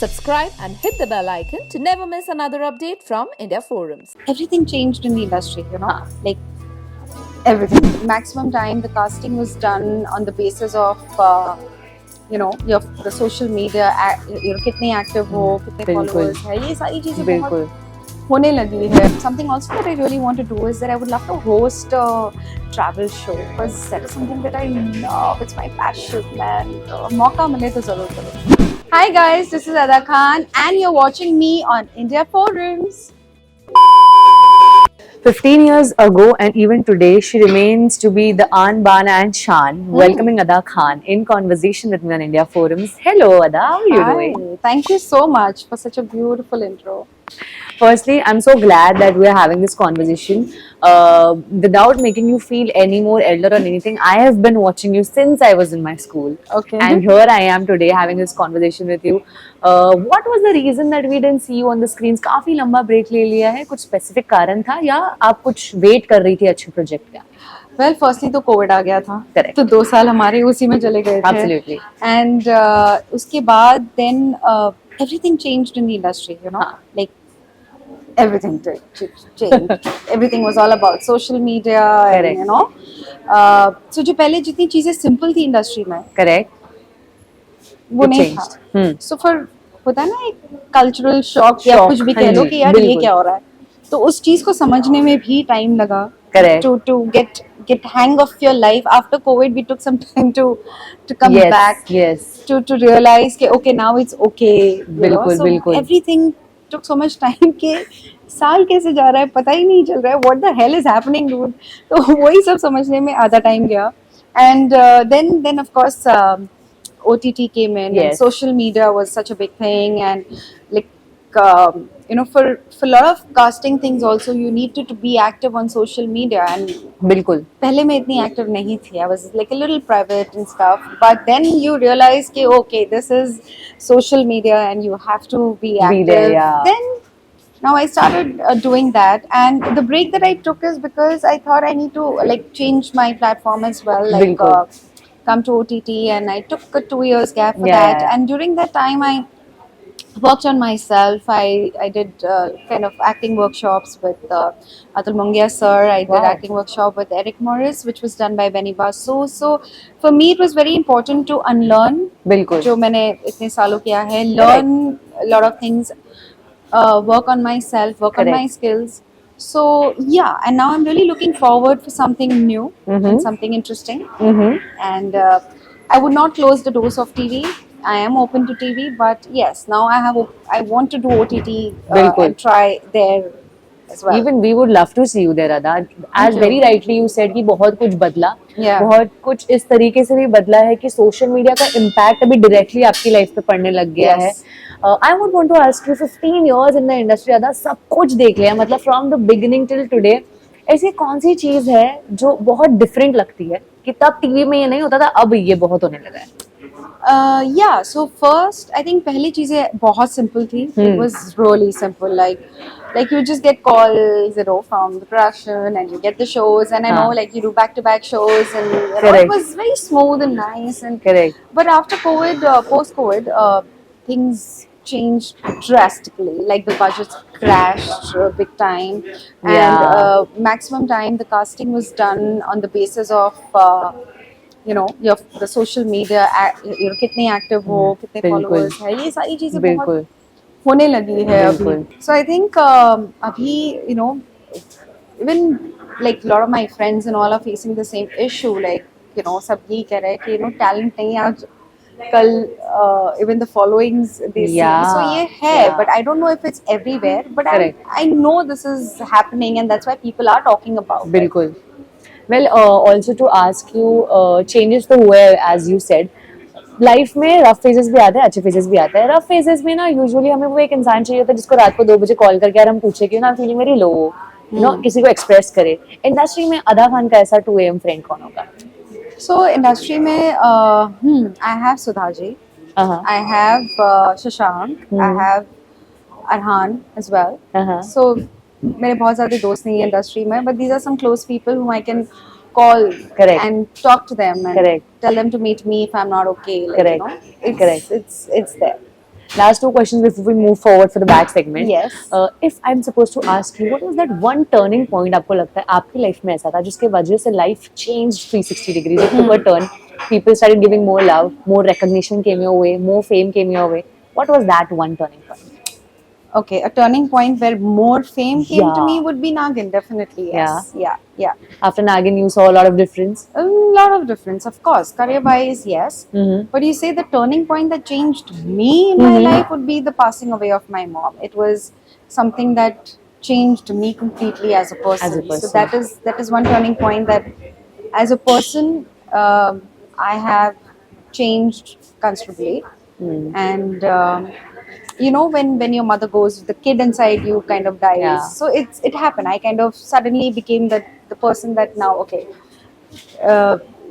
Subscribe and hit the bell icon to never miss another update from India Forums. Everything changed in the industry, Huh. like everything. Maximum time the casting was done on the basis of your the social media, कितने active हो, कितने बिल्कुल। followers है, ये सारी चीजें बिल्कुल बहुत होने लगी है. Something also that I really want to do is that I would love to host a travel show because that is something that I love. It's my passion, man. मौका मिले तो जरूर करो. Hi guys, this is Ada Khan and you're watching me on India Forums. 15 years ago and even today, she remains to be the Aan, Baan and Shan, welcoming Ada Khan in conversation with me on India Forums. Hello Ada, how are you doing? Hi, thank you so much for such a beautiful intro. Firstly, I'm so glad that we're having this conversation. Without making you feel any more elder or anything, I have been watching you since I was in my school. Okay. And here I am today having this conversation with you. What was the reason that we didn't see you on the screens? काफी लंबा break ले लिया है, कुछ specific कारण था या आप कुछ वेट कर रही थी अच्छे प्रोजेक्ट का? Well, firstly तो कोविड आ गया था. Correct. तो 2 साल हमारे उसी में चले गए थे. Absolutely. And उसके बाद then everything changed in the industry, हाँ. like everything changed. Everything was all about social media. Correct. And so जो पहले जितनी चीजें simple थी इंडस्ट्री में Correct. वो It नहीं changed. था. So for होता है ना एक कल्चरल शॉक या कुछ भी कह लो कि यार ये क्या हो रहा है, तो उस चीज को समझने में भी टाइम लगा. Correct. To get hang of your life. After COVID we took some time to come Yes, back. yes. To realize कि okay now it's okay. बिल्कुल, So बिल्कुल. everything took so much time कि साल कैसे जा रहा है पता ही नहीं चल रहा है. What the hell is happening, dude? तो वही सब समझने में आधा टाइम गया. And then of course OTT came in. Yes. And social media was such a big thing. And like for a lot of casting things also you need to be active on social media. And बिल्कुल. पहले मैं इतनी active नहीं थी. I was like a little private and stuff. But then you realize कि okay, this is social media and you have to be active. Be there, yeah. Then now I started doing that. And the break that I took is because I thought I need to like change my platform as well. Like बिल्कुल. come to OTT, and I took a 2 years gap for Yeah, that. yeah. And during that time I worked on myself. I did kind of acting workshops with Atul Mongia sir. I did Wow. acting workshop with Eric Morris, which was done by Benny Basu. So for me it was very important to unlearn बिल्कुल. जो मैंने इतने सालों किया है, learn a lot of things, work on myself, work on my Correct. skills. So yeah, and now I'm really looking forward for something new and something interesting. And I would not close the doors of TV. I am open to TV, but yes, now I want to do OTT बिल्कुल. and try there as well. Even we would love to see you there, Ada. As you. very rightly you said कि बहुत कुछ बदला, Yeah. बहुत कुछ इस तरीके से भी बदला है कि सोशल मीडिया का इम्पैक्ट अभी डायरेक्टली आपकी लाइफ पे पड़ने लग गया है. Yes. I would want to ask you 15 years in the industry, Ada, सब कुछ देख लिया, मतलब from the beginning till today. ऐसी कौन सी चीज है जो बहुत डिफरेंट लगती है कि तब टीवी में ये नहीं होता था, अब ये बहुत होने लगा है? Yeah, so first I think पहली चीजें बहुत simple थी. It was really simple. Like you just get calls, from the production, and you get the shows, and I know like you do back-to-back shows, and Correct. it was very smooth and nice. And Correct. but after COVID, post-COVID, things changed drastically. Like the budgets crashed big time, and Yeah. maximum time the casting was done on the basis of the social media, कितने active हो, कितने बिल्कुल. followers है, ये सारी चीजें बिल्कुल. बहुत होने लगी है अभी. बिल्कुल. So I think अभी even like a lot of my friends and all are facing the same issue. Like सब यही कह रहे हैं कि talent नहीं है आज कल. Even the followings they see. Yeah, So ये है, yeah. but I don't know if it's everywhere. But Correct. I know this is happening, and that's why people are talking about it. बिल्कुल. Well, also to ask you, changes तो हुए as you said. Life में rough phases भी आते हैं, अच्छे phases भी आते हैं. रफ फेजेस में ना यूजुअली हमें वो एक इंसान चाहिए होता है जिसको रात को 2 बजे कॉल करके यार हम पूछे कि ना फीलिंग मेरी लो हो, किसी को एक्सप्रेस करे. इंडस्ट्री में अदा खान का ऐसा 2 AM फ्रेंड कौन होगा? So industry में I have Sudha ji, I have Shashank, I have Arhan as well. So मेरे बहुत ज़्यादा दोस्त नहीं है इंडस्ट्री में, but these are some close people whom I can call. Correct. And talk to them and Correct. tell them to meet me if I'm not okay. Like, Correct. It's Correct. it's there. Last two questions before we move forward for the back segment. Yes. If I'm supposed to ask you, what was that one turning point आपको लगता है आपकी life में ऐसा था जिसके वजह से life changed 360 degrees? It took a turn. People started giving more love, more recognition came your way, more fame came your way. What was that one turning point? Okay, a turning point where more fame came to Yeah. me would be Nagin, definitely. Yes. Yeah. After Nagin, you saw a lot of difference. A lot of difference, of course. Career-wise, yes. Mm-hmm. But you say the turning point that changed me in my life would be the passing away of my mom. It was something that changed me completely as a person. So that is one turning point that, as a person, I have changed considerably. And you know, when your mother goes, the kid inside you kind of dies. Yeah. So it happened. I kind of suddenly became the person that now, okay,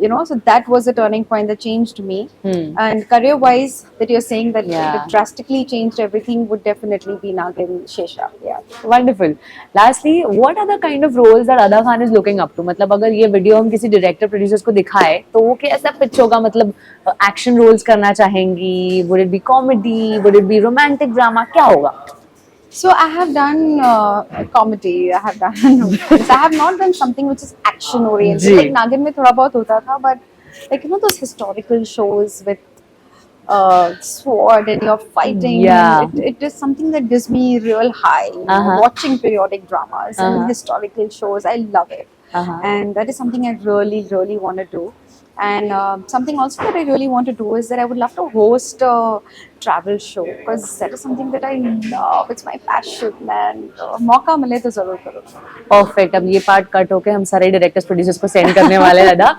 you know, so that was a turning point that changed me. And career wise, that you're saying that Yeah. it drastically changed everything would definitely be Nagin Shesha. Yeah. Wonderful. Lastly, what are the kind of roles that Ada Khan is looking up to? मतलब अगर ये video हम किसी director producers को दिखाए तो वो कैसा पिच होगा? मतलब एक्शन रोल्स करना चाहेंगी? Would it be comedy? Would it be romantic drama? क्या होगा? So I have done comedy. I have done. I have not done something which is action oriented. Ji. Like Nagin में थोड़ा बहुत होता था, but like you know those historical shows with sword and you're fighting. Yeah. It is something that gives me real high. You know, watching periodic dramas and historical shows, I love it. And that is something I really want to do. And something also that I really want to do is that I would love to host a travel show, because that is something that I love. It's my passion, man. मौका मिले तो जरूर करूँ. Perfect. अब ये part cut होके हम सारे डायरेक्टर्स प्रोड्यूसर्स को सेंड करने वाले हैं अदा.